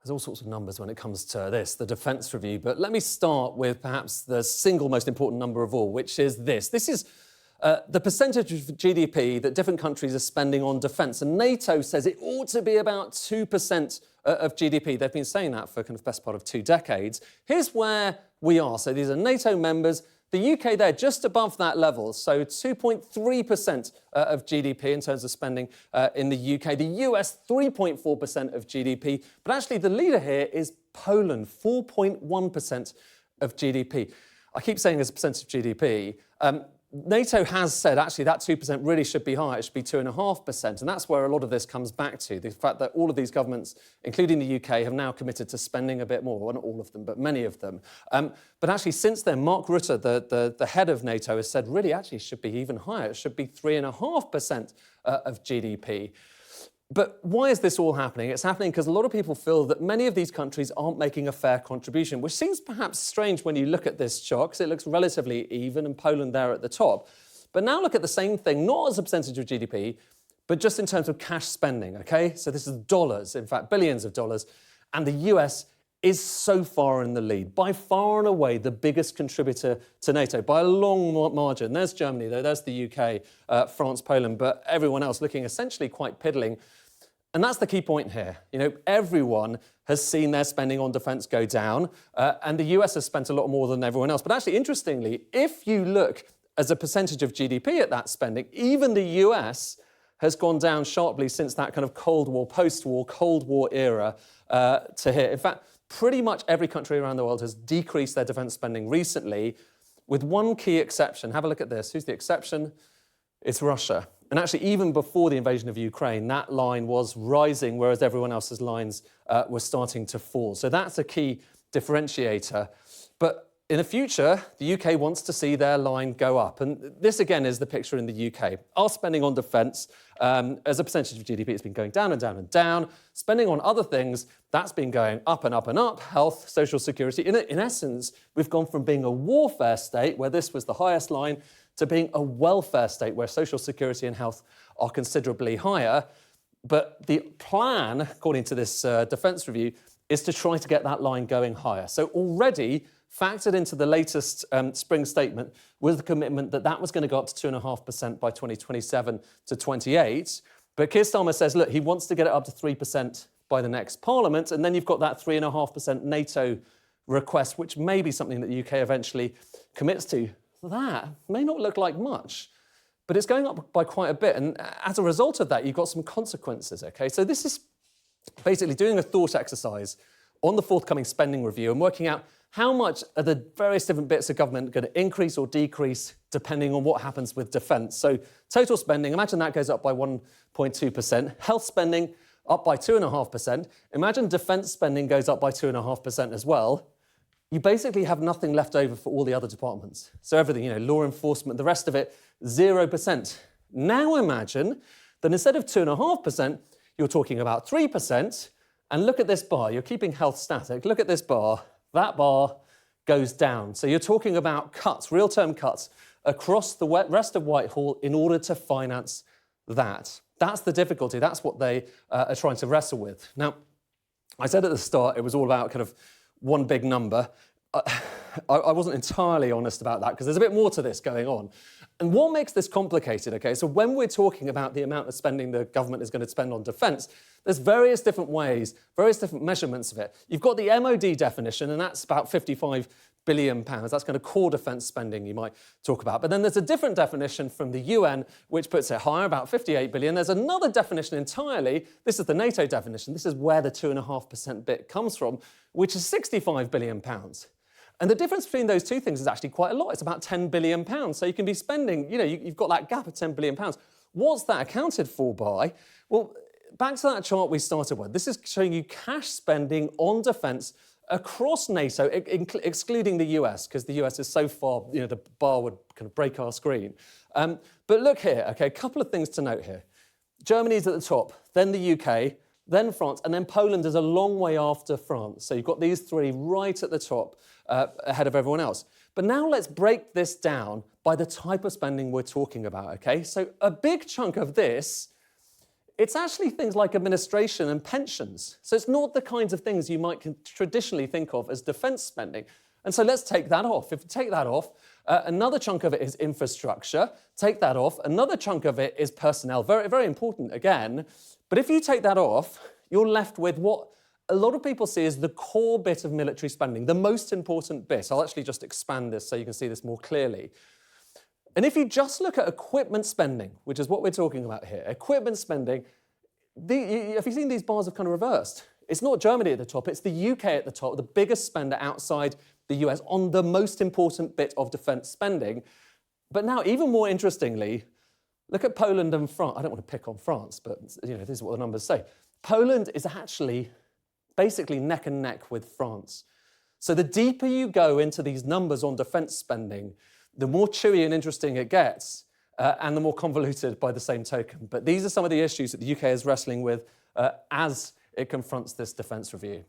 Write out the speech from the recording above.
There's all sorts of numbers when it comes to this, the defence review, but let me start with perhaps the single most important number of all, which is this. This is the percentage of GDP that different countries are spending on defence. And NATO says it ought to be about 2% of GDP. They've been saying that for kind of best part of 2 decades. Here's where we are. So these are NATO members. The UK there, just above that level, so 2.3% of GDP in terms of spending in the UK. The US, 3.4% of GDP. But actually, the leader here is Poland, 4.1% of GDP. I keep saying as a percentage of GDP. NATO has said, actually, that 2% really should be higher. It should be 2.5%. And that's where a lot of this comes back to, the fact that all of these governments, including the UK, have now committed to spending a bit more. Well, not all of them, but many of them. But actually, since then, Mark Rutte, the head of NATO, has said, really, actually, it should be even higher. It should be 3.5% of GDP. But why is this all happening? It's happening because a lot of people feel that many of these countries aren't making a fair contribution, which seems perhaps strange when you look at this chart, because it looks relatively even, and Poland there at the top. But now look at the same thing, not as a percentage of GDP, but just in terms of cash spending, OK? So this is dollars, in fact, billions of dollars. And the US is so far in the lead, by far and away the biggest contributor to NATO, by a long margin. There's Germany, there's the UK, France, Poland, but everyone else looking essentially quite piddling. And that's the key point here. You know, everyone has seen their spending on defence go down, and the US has spent a lot more than everyone else. But actually, interestingly, if you look as a percentage of GDP at that spending, even the US has gone down sharply since that kind of Cold War, post-war, Cold War era to here. In fact, pretty much every country around the world has decreased their defence spending recently, with one key exception. Have a look at this. Who's the exception? It's Russia. And actually, even before the invasion of Ukraine, that line was rising, whereas everyone else's lines were starting to fall. So that's a key differentiator. But in the future, the UK wants to see their line go up. And this, again, is the picture in the UK. Our spending on defence, as a percentage of GDP, it's been going down and down and down. Spending on other things, that's been going up and up and up. Health, social security. In essence, we've gone from being a warfare state, where this was the highest line, to being a welfare state where social security and health are considerably higher. But the plan, according to this defence review, is to try to get that line going higher. So already factored into the latest spring statement was the commitment that that was going to go up to 2.5% by 2027 to 28. But Keir Starmer says, look, he wants to get it up to 3% by the next Parliament. And then you've got that 3.5% NATO request, which may be something that the UK eventually commits to. That may not look like much, but it's going up by quite a bit. And as a result of that, you've got some consequences, OK? So this is basically doing a thought exercise on the forthcoming spending review and working out how much are the various different bits of government going to increase or decrease depending on what happens with defence. So total spending, imagine that goes up by 1.2%. Health spending up by 2.5%. Imagine defence spending goes up by 2.5% as well. You basically have nothing left over for all the other departments. So everything, you know, law enforcement, the rest of it, 0%. Now imagine that instead of 2.5%, you're talking about 3%. And look at this bar. You're keeping health static. Look at this bar. That bar goes down. So you're talking about cuts, real-term cuts, across the rest of Whitehall in order to finance that. That's the difficulty. That's what they are trying to wrestle with. Now, I said at the start it was all about kind of one big number. I wasn't entirely honest about that because there's a bit more to this going on. And what makes this complicated, OK, so when we're talking about the amount of spending the government is going to spend on defence, there's various different ways, various different measurements of it. You've got the MOD definition, and that's about £55 billion. That's kind of core defence spending you might talk about. But then there's a different definition from the UN, which puts it higher, about 58 billion. There's another definition entirely. This is the NATO definition. This is where the 2.5% bit comes from, which is £65 billion. And the difference between those two things is actually quite a lot. It's about £10 billion. So you can be spending, you know, you've got that gap of £10 billion. What's that accounted for by? Well, back to that chart we started with. This is showing you cash spending on defence across NATO, excluding the US, because the US is so far, you know, the bar would kind of break our screen. But look here, OK, a couple of things to note here. Germany's at the top, then the UK, then France, and then Poland is a long way after France. So you've got these three right at the top, ahead of everyone else. But now let's break this down by the type of spending we're talking about, OK? So a big chunk of this it's actually things like administration and pensions. So it's not the kinds of things you might traditionally think of as defence spending. And so let's take that off. If you take that off, another chunk of it is infrastructure. Take that off. Another chunk of it is personnel. Very, very important again. But if you take that off, you're left with what a lot of people see as the core bit of military spending, the most important bit. I'll actually just expand this so you can see this more clearly. And if you just look at equipment spending, which is what we're talking about here, equipment spending, have you seen these bars have kind of reversed? It's not Germany at the top, it's the UK at the top, the biggest spender outside the US on the most important bit of defence spending. But now, even more interestingly, look at Poland and France. I don't want to pick on France, but this is what the numbers say. Poland is actually basically neck and neck with France. So the deeper you go into these numbers on defence spending, the more chewy and interesting it gets, and the more convoluted by the same token. But these are some of the issues that the UK is wrestling with as it confronts this defence review.